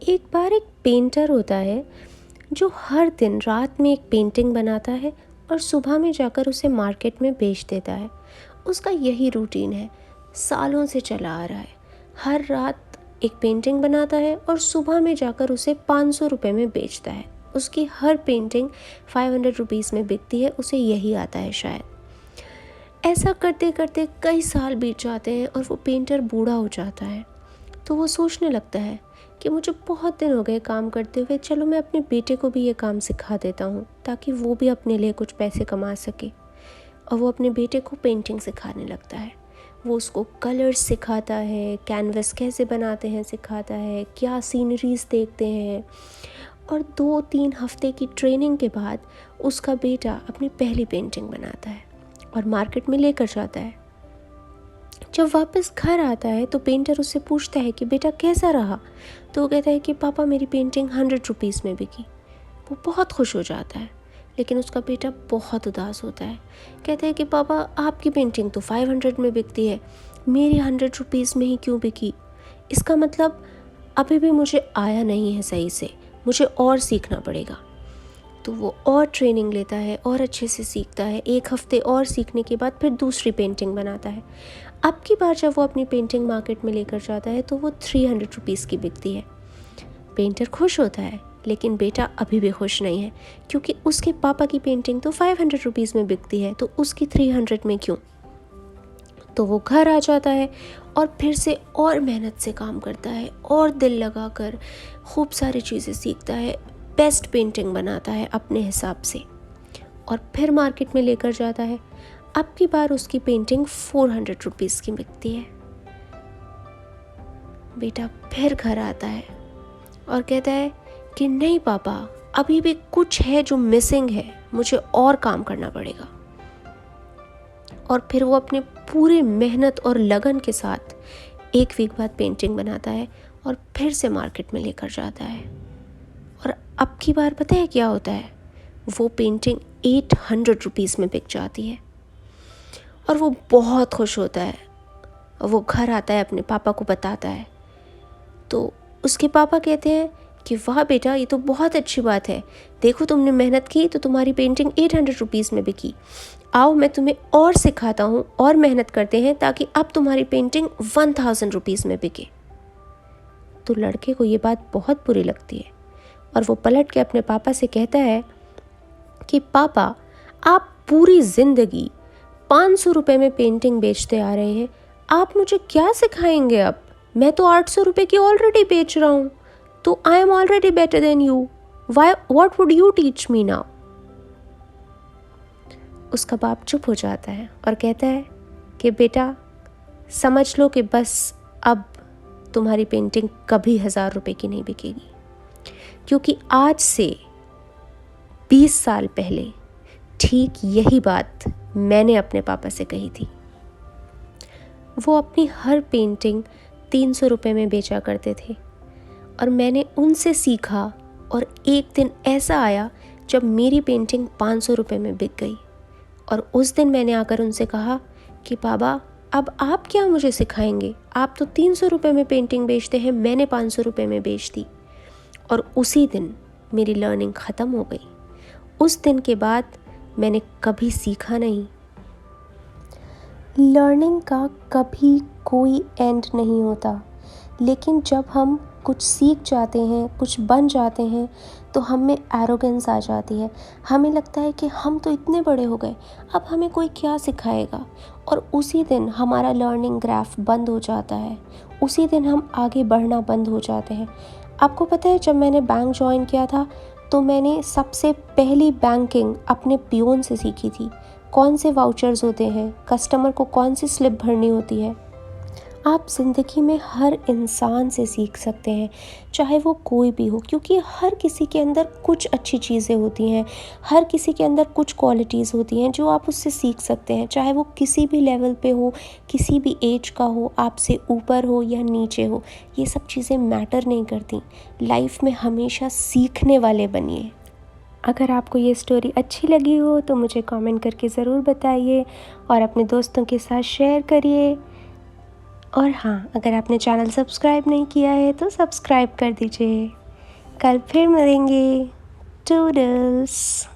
एक बार एक पेंटर होता है जो हर दिन रात में एक पेंटिंग बनाता है और सुबह में जाकर उसे मार्केट में बेच देता है। उसका यही रूटीन है, सालों से चला आ रहा है। हर रात एक पेंटिंग बनाता है और सुबह में जाकर उसे 500 रुपये में बेचता है। उसकी हर पेंटिंग 500 रुपीज़ में बिकती है, उसे यही आता है शायद। ऐसा करते करते कई साल बीत जाते हैं और वो पेंटर बूढ़ा हो जाता है। तो वो सोचने लगता है कि मुझे बहुत दिन हो गए काम करते हुए, चलो मैं अपने बेटे को भी ये काम सिखा देता हूँ ताकि वो भी अपने लिए कुछ पैसे कमा सके। और वो अपने बेटे को पेंटिंग सिखाने लगता है। वो उसको कलर्स सिखाता है, कैनवस कैसे बनाते हैं सिखाता है, क्या सीनरीज देखते हैं। और 2-3 हफ्ते की ट्रेनिंग के बाद उसका बेटा अपनी पहली पेंटिंग बनाता है और मार्केट में लेकर जाता है। जब वापस घर आता है तो पेंटर उससे पूछता है कि बेटा कैसा रहा। तो वो कहता है कि पापा मेरी पेंटिंग 100 रुपीज़ में बिकी। वो बहुत खुश हो जाता है, लेकिन उसका बेटा बहुत उदास होता है। कहता है कि पापा आपकी पेंटिंग तो 500 में बिकती है, मेरी 100 रुपीज़ में ही क्यों बिकी। इसका मतलब अभी भी मुझे आया नहीं है सही से, मुझे और सीखना पड़ेगा। तो वो और ट्रेनिंग लेता है और अच्छे से सीखता है। 1 हफ्ते और सीखने के बाद फिर दूसरी पेंटिंग बनाता है। अब की बार जब वो अपनी पेंटिंग मार्केट में लेकर जाता है तो वो 300 रुपीज़ की बिकती है। पेंटर खुश होता है, लेकिन बेटा अभी भी खुश नहीं है, क्योंकि उसके पापा की पेंटिंग तो 500 रुपीज़ में बिकती है, तो उसकी 300 में क्यों। तो वो घर आ जाता है और फिर से और मेहनत से काम करता है और दिल लगाकर खूब सारी चीज़ें सीखता है, बेस्ट पेंटिंग बनाता है अपने हिसाब से और फिर मार्केट में लेकर जाता है। अब की बार उसकी पेंटिंग 400 रुपीज़ की बिकती है। बेटा फिर घर आता है और कहता है कि नहीं पापा, अभी भी कुछ है जो मिसिंग है, मुझे और काम करना पड़ेगा। और फिर वो अपने पूरे मेहनत और लगन के साथ 1 वीक बाद पेंटिंग बनाता है और फिर से मार्केट में लेकर जाता है। और अब की बार पता है क्या होता है, वो पेंटिंग 800 रुपीज़ में बिक जाती है और वो बहुत खुश होता है। वो घर आता है, अपने पापा को बताता है। तो उसके पापा कहते हैं कि वाह बेटा, ये तो बहुत अच्छी बात है, देखो तुमने मेहनत की तो तुम्हारी पेंटिंग 800 रुपीज़ में बिकी। आओ मैं तुम्हें और सिखाता हूँ और मेहनत करते हैं ताकि अब तुम्हारी पेंटिंग 1000 रुपीज़ में बिके। तो लड़के को ये बात बहुत बुरी लगती है और वो पलट के अपने पापा से कहता है कि पापा, आप पूरी ज़िंदगी 500 रुपये में पेंटिंग बेचते आ रहे हैं, आप मुझे क्या सिखाएंगे अब। मैं तो 800 रुपये की ऑलरेडी बेच रहा हूँ, तो I am already better than you. What would you teach me now. उसका बाप चुप हो जाता है और कहता है कि बेटा समझ लो कि बस अब तुम्हारी पेंटिंग कभी 1000 रुपये की नहीं बिकेगी, क्योंकि आज से 20 साल पहले ठीक यही बात मैंने अपने पापा से कही थी। वो अपनी हर पेंटिंग 300 रुपये में बेचा करते थे और मैंने उनसे सीखा और एक दिन ऐसा आया जब मेरी पेंटिंग 500 रुपये में बिक गई। और उस दिन मैंने आकर उनसे कहा कि पापा, अब आप क्या मुझे सिखाएंगे, आप तो 300 रुपये में पेंटिंग बेचते हैं, मैंने 500 रुपये में बेच दी। और उसी दिन मेरी लर्निंग ख़त्म हो गई। उस दिन के बाद मैंने कभी सीखा नहीं। लर्निंग का कभी कोई एंड नहीं होता, लेकिन जब हम कुछ सीख जाते हैं, कुछ बन जाते हैं, तो हम में एरोगेंस आ जाती है। हमें लगता है कि हम तो इतने बड़े हो गए, अब हमें कोई क्या सिखाएगा। और उसी दिन हमारा लर्निंग ग्राफ बंद हो जाता है, उसी दिन हम आगे बढ़ना बंद हो जाते हैं। आपको पता है, जब मैंने बैंक ज्वाइन किया था तो मैंने सबसे पहली बैंकिंग अपने पियोन से सीखी थी। कौन से वाउचर्स होते हैं, कस्टमर को कौन सी स्लिप भरनी होती है। आप ज़िंदगी में हर इंसान से सीख सकते हैं, चाहे वो कोई भी हो, क्योंकि हर किसी के अंदर कुछ अच्छी चीज़ें होती हैं, हर किसी के अंदर कुछ क्वालिटीज़ होती हैं जो आप उससे सीख सकते हैं, चाहे वो किसी भी लेवल पे हो, किसी भी एज का हो, आपसे ऊपर हो या नीचे हो। ये सब चीज़ें मैटर नहीं करती। लाइफ में हमेशा सीखने वाले बनिए। अगर आपको ये स्टोरी अच्छी लगी हो तो मुझे कमेंट करके ज़रूर बताइए और अपने दोस्तों के साथ शेयर करिए। और हाँ, अगर आपने चैनल सब्सक्राइब नहीं किया है तो सब्सक्राइब कर दीजिए। कल फिर मिलेंगे। टूडल्स।